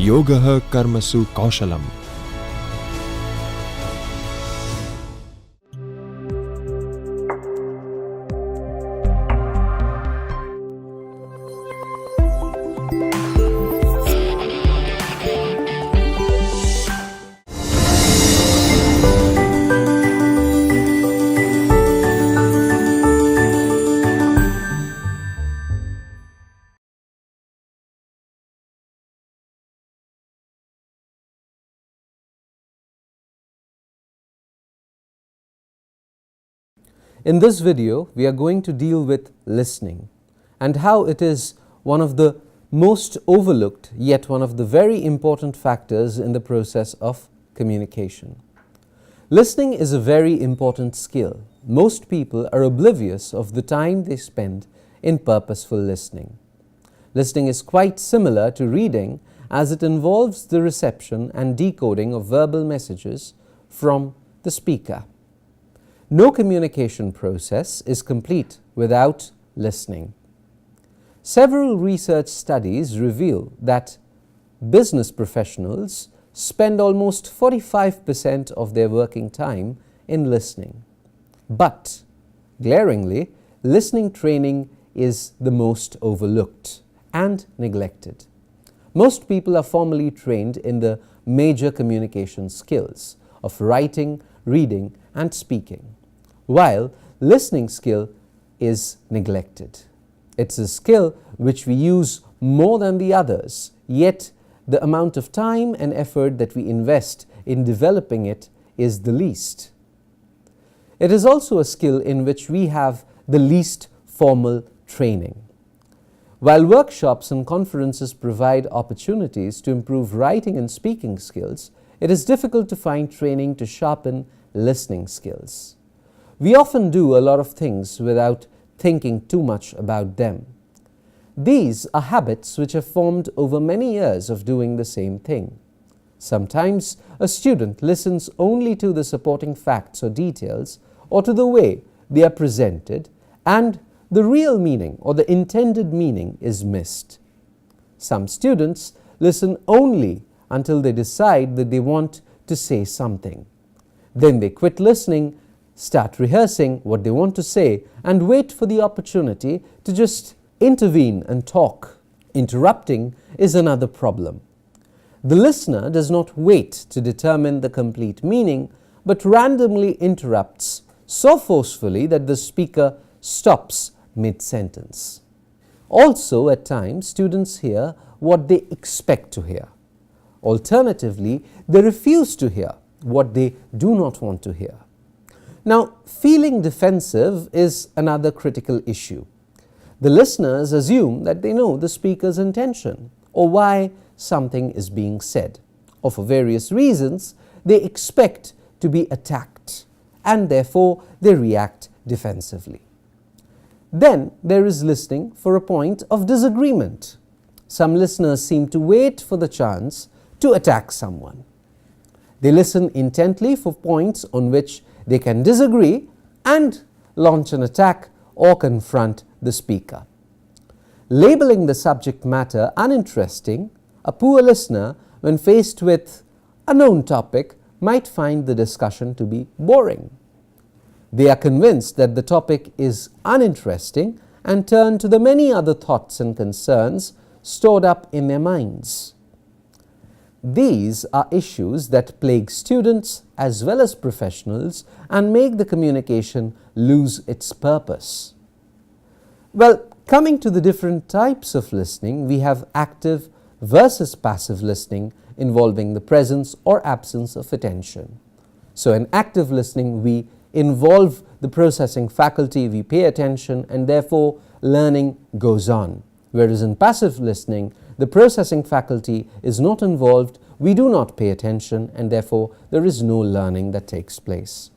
Yogah Karmasu Kaushalam. In this video, we are going to deal with listening and how it is one of the most overlooked yet one of the very important factors in the process of communication. Listening is a very important skill. Most people are oblivious of the time they spend in purposeful listening. Listening is quite similar to reading as it involves the reception and decoding of verbal messages from the speaker. No communication process is complete without listening. Several research studies reveal that business professionals spend almost 45% of their working time in listening. But, glaringly, listening training is the most overlooked and neglected. Most people are formally trained in the major communication skills of writing, reading, and speaking, while listening skill is neglected. It's a skill which we use more than the others, yet the amount of time and effort that we invest in developing it is the least. It is also a skill in which we have the least formal training. While workshops and conferences provide opportunities to improve writing and speaking skills, it is difficult to find training to sharpen listening skills. We often do a lot of things without thinking too much about them. These are habits which have formed over many years of doing the same thing. Sometimes a student listens only to the supporting facts or details or to the way they are presented, and the real meaning or the intended meaning is missed. Some students listen only until they decide that they want to say something. Then they quit listening, start rehearsing what they want to say, and wait for the opportunity to just intervene and talk. Interrupting is another problem. The listener does not wait to determine the complete meaning, but randomly interrupts so forcefully that the speaker stops mid-sentence. Also, at times, students hear what they expect to hear. Alternatively, they refuse to hear what they do not want to hear. Now, feeling defensive is another critical issue. The listeners assume that they know the speaker's intention or why something is being said, or for various reasons, they expect to be attacked, and therefore they react defensively. Then there is listening for a point of disagreement. Some listeners seem to wait for the chance to attack someone. They listen intently for points on which they can disagree and launch an attack or confront the speaker. Labeling the subject matter uninteresting, a poor listener, when faced with a known topic, might find the discussion to be boring. They are convinced that the topic is uninteresting and turn to the many other thoughts and concerns stored up in their minds. These are issues that plague students as well as professionals and make the communication lose its purpose. Well, coming to the different types of listening, we have active versus passive listening involving the presence or absence of attention. So in active listening, we involve the processing faculty, we pay attention, and therefore learning goes on. Whereas in passive listening, the processing faculty is not involved, we do not pay attention, and therefore there is no learning that takes place.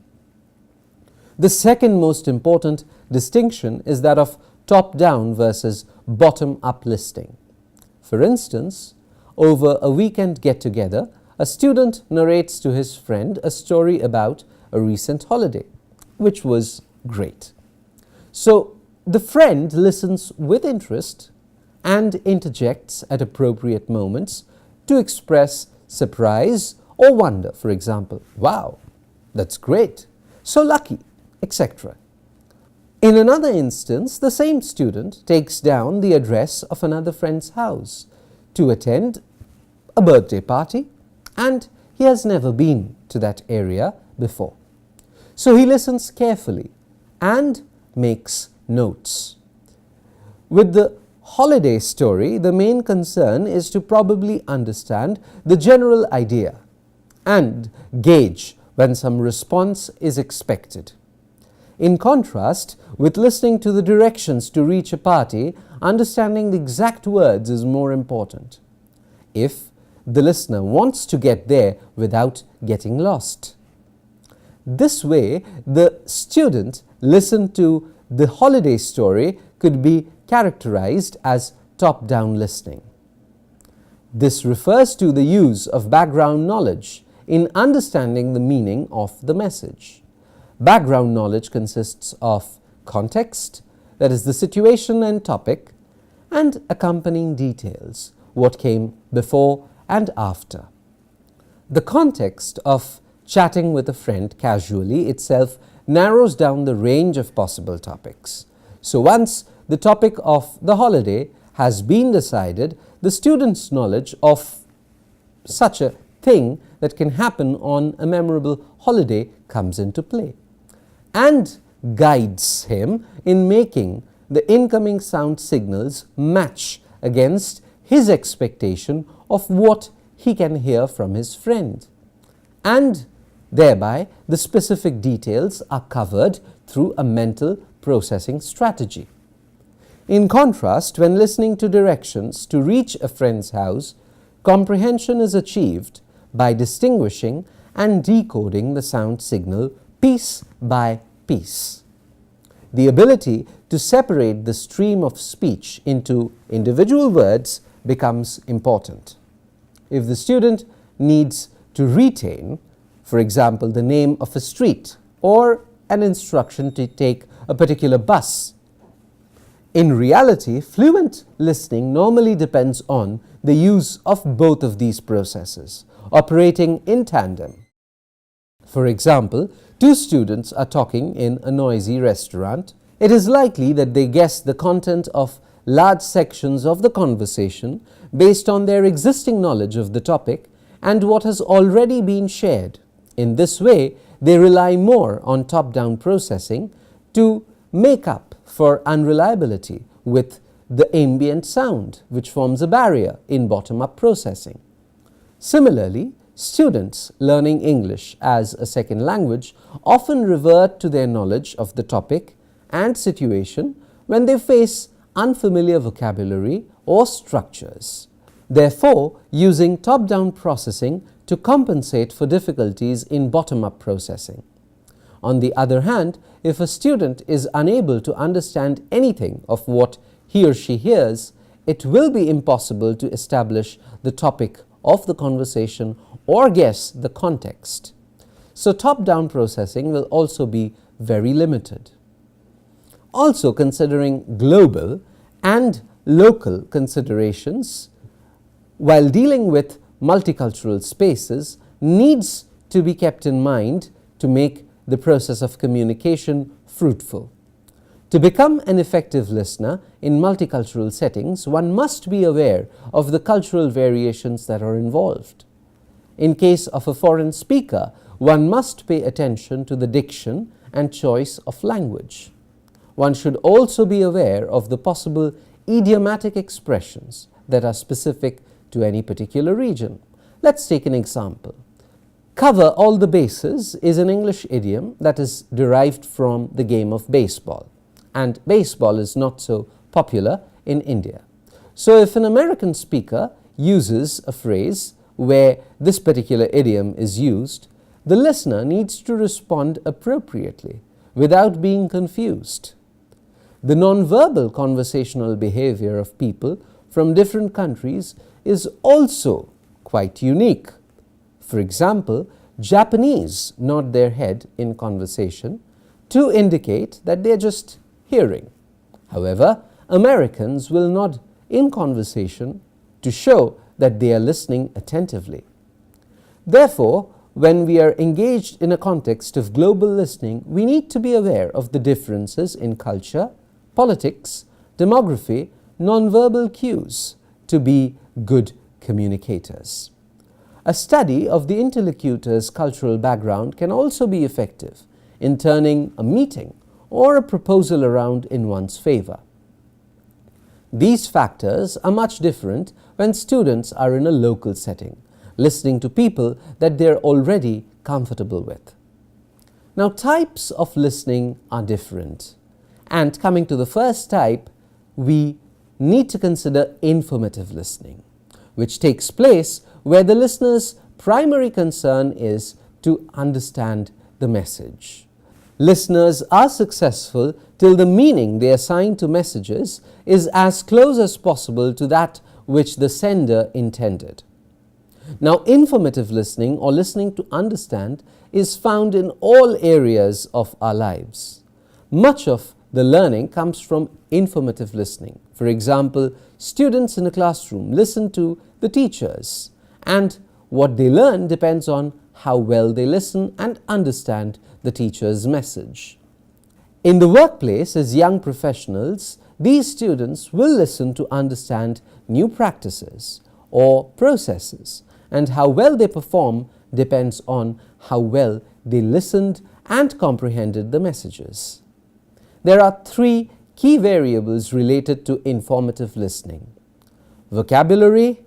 The second most important distinction is that of top-down versus bottom-up listening. For instance, over a weekend get-together, a student narrates to his friend a story about a recent holiday, which was great. So the friend listens with interest and interjects at appropriate moments to express surprise or wonder. For example, wow, that's great, so lucky, etc. In another instance, the same student takes down the address of another friend's house to attend a birthday party, and he has never been to that area before. So he listens carefully and makes notes. With the holiday story, the main concern is to probably understand the general idea and gauge when some response is expected. In contrast, with listening to the directions to reach a party, understanding the exact words is more important, if the listener wants to get there without getting lost. This way, the student listened to the holiday story could be characterized as top-down listening. This refers to the use of background knowledge in understanding the meaning of the message. Background knowledge consists of context, that is the situation and topic, and accompanying details, what came before and after. The context of chatting with a friend casually itself narrows down the range of possible topics. So once the topic of the holiday has been decided, the student's knowledge of such a thing that can happen on a memorable holiday comes into play and guides him in making the incoming sound signals match against his expectation of what he can hear from his friend, and thereby the specific details are covered through a mental processing strategy. In contrast, when listening to directions to reach a friend's house, comprehension is achieved by distinguishing and decoding the sound signal piece by piece. The ability to separate the stream of speech into individual words becomes important. If the student needs to retain, for example, the name of a street or an instruction to take a particular bus, in reality, fluent listening normally depends on the use of both of these processes, operating in tandem. For example, two students are talking in a noisy restaurant. It is likely that they guess the content of large sections of the conversation based on their existing knowledge of the topic and what has already been shared. In this way, they rely more on top-down processing to make up for unreliability with the ambient sound, which forms a barrier in bottom-up processing. Similarly, students learning English as a second language often revert to their knowledge of the topic and situation when they face unfamiliar vocabulary or structures, therefore using top-down processing to compensate for difficulties in bottom-up processing. On the other hand, if a student is unable to understand anything of what he or she hears, it will be impossible to establish the topic of the conversation or guess the context. So top-down processing will also be very limited. Also, considering global and local considerations, while dealing with multicultural spaces, needs to be kept in mind to make the process of communication fruitful. To become an effective listener in multicultural settings, one must be aware of the cultural variations that are involved. In case of a foreign speaker, one must pay attention to the diction and choice of language. One should also be aware of the possible idiomatic expressions that are specific to any particular region. Let's take an example. Cover all the bases is an English idiom that is derived from the game of baseball, and baseball is not so popular in India. So if an American speaker uses a phrase where this particular idiom is used, the listener needs to respond appropriately without being confused. The non-verbal conversational behavior of people from different countries is also quite unique. For example, Japanese nod their head in conversation to indicate that they are just hearing. However, Americans will nod in conversation to show that they are listening attentively. Therefore, when we are engaged in a context of global listening, we need to be aware of the differences in culture, politics, demography, nonverbal cues to be good communicators. A study of the interlocutor's cultural background can also be effective in turning a meeting or a proposal around in one's favor. These factors are much different when students are in a local setting, listening to people that they are already comfortable with. Now, types of listening are different. And coming to the first type, we need to consider informative listening, which takes place where the listener's primary concern is to understand the message. Listeners are successful till the meaning they assign to messages is as close as possible to that which the sender intended. Now, informative listening, or listening to understand, is found in all areas of our lives. Much of the learning comes from informative listening. For example, students in a classroom listen to the teachers, and what they learn depends on how well they listen and understand the teacher's message. In the workplace, as young professionals, these students will listen to understand new practices or processes, and how well they perform depends on how well they listened and comprehended the messages. There are three key variables related to informative listening. Vocabulary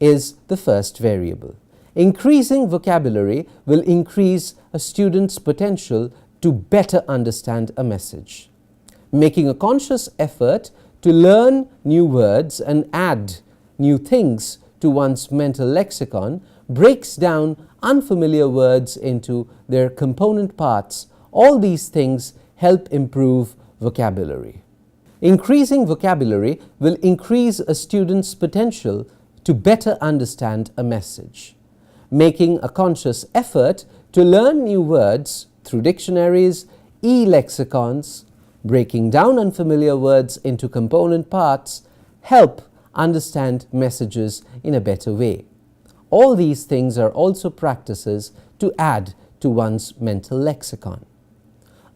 is the first variable. Increasing vocabulary will increase a student's potential to better understand a message. Making a conscious effort to learn new words and add new things to one's mental lexicon breaks down unfamiliar words into their component parts. All these things help improve vocabulary. Increasing vocabulary will increase a student's potential to better understand a message. Making a conscious effort to learn new words through dictionaries, e-lexicons, breaking down unfamiliar words into component parts help understand messages in a better way. All these things are also practices to add to one's mental lexicon.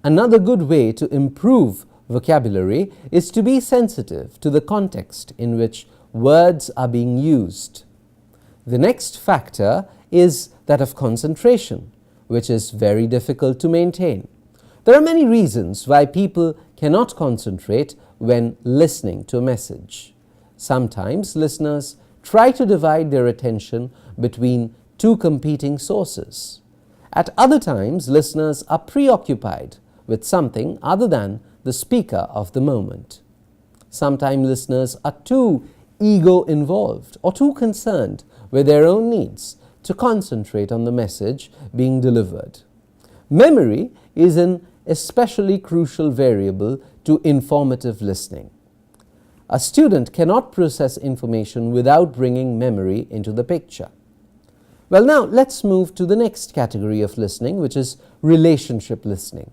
Another good way to improve vocabulary is to be sensitive to the context in which words are being used. The next factor is that of concentration, which is very difficult to maintain. There are many reasons why people cannot concentrate when listening to a message. Sometimes listeners try to divide their attention between two competing sources. At other times, listeners are preoccupied with something other than the speaker of the moment. Sometimes listeners are too ego-involved or too concerned with their own needs to concentrate on the message being delivered. Memory is an especially crucial variable to informative listening. A student cannot process information without bringing memory into the picture. Well, now let's move to the next category of listening, which is relationship listening.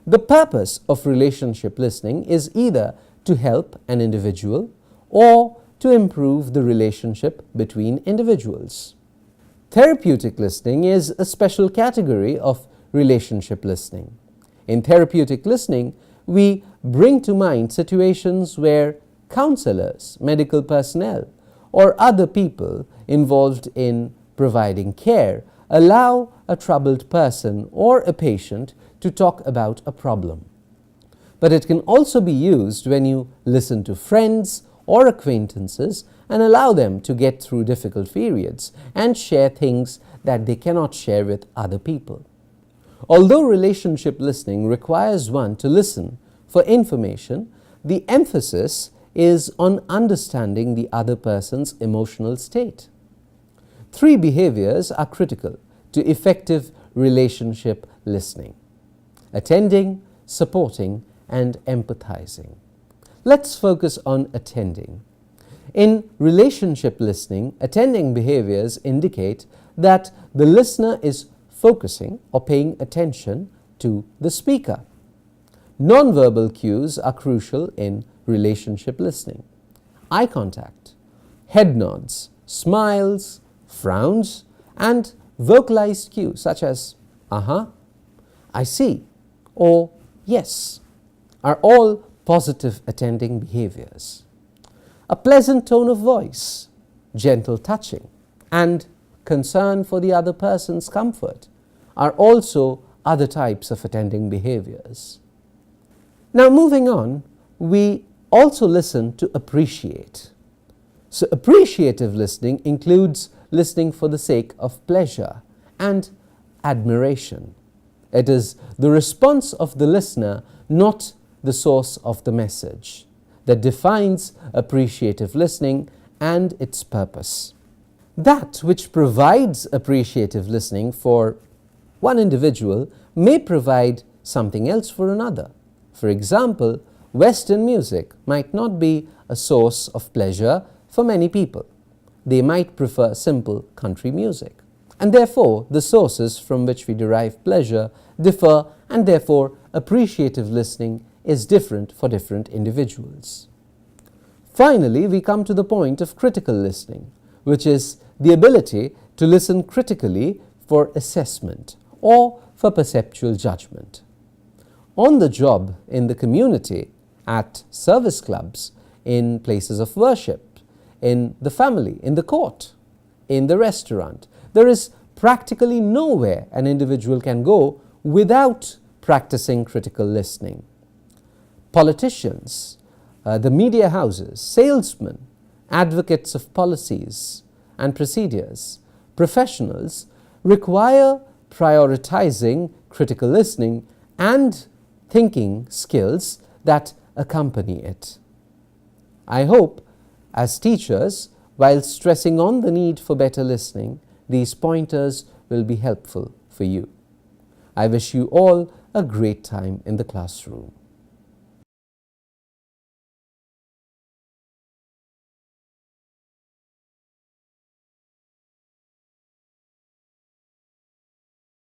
The purpose of relationship listening is either to help an individual or to improve the relationship between individuals. Therapeutic listening is a special category of relationship listening. In therapeutic listening, we bring to mind situations where counselors, medical personnel, or other people involved in providing care allow a troubled person or a patient to talk about a problem. But it can also be used when you listen to friends or acquaintances and allow them to get through difficult periods and share things that they cannot share with other people. Although relationship listening requires one to listen for information, the emphasis is on understanding the other person's emotional state. Three behaviors are critical to effective relationship listening: attending, supporting, and empathizing. Let's focus on attending. In relationship listening, attending behaviors indicate that the listener is focusing or paying attention to the speaker. Nonverbal cues are crucial in relationship listening. Eye contact, head nods, smiles, frowns, and vocalized cues such as I see, or yes, are all positive attending behaviors. A pleasant tone of voice, gentle touching, and concern for the other person's comfort are also other types of attending behaviors. Now, moving on, we also listen to appreciate. So, appreciative listening includes listening for the sake of pleasure and admiration. It is the response of the listener, not the source of the message, that defines appreciative listening and its purpose. That which provides appreciative listening for one individual may provide something else for another. For example, Western music might not be a source of pleasure for many people. They might prefer simple country music. And therefore, the sources from which we derive pleasure differ, and therefore appreciative listening is different for different individuals. Finally, we come to the point of critical listening, which is the ability to listen critically for assessment or for perceptual judgment. On the job, in the community, at service clubs, in places of worship, in the family, in the court, in the restaurant, there is practically nowhere an individual can go without practicing critical listening. Politicians, the media houses, salesmen, advocates of policies and procedures, professionals require prioritizing critical listening and thinking skills that accompany it. I hope, as teachers, while stressing on the need for better listening, these pointers will be helpful for you. I wish you all a great time in the classroom.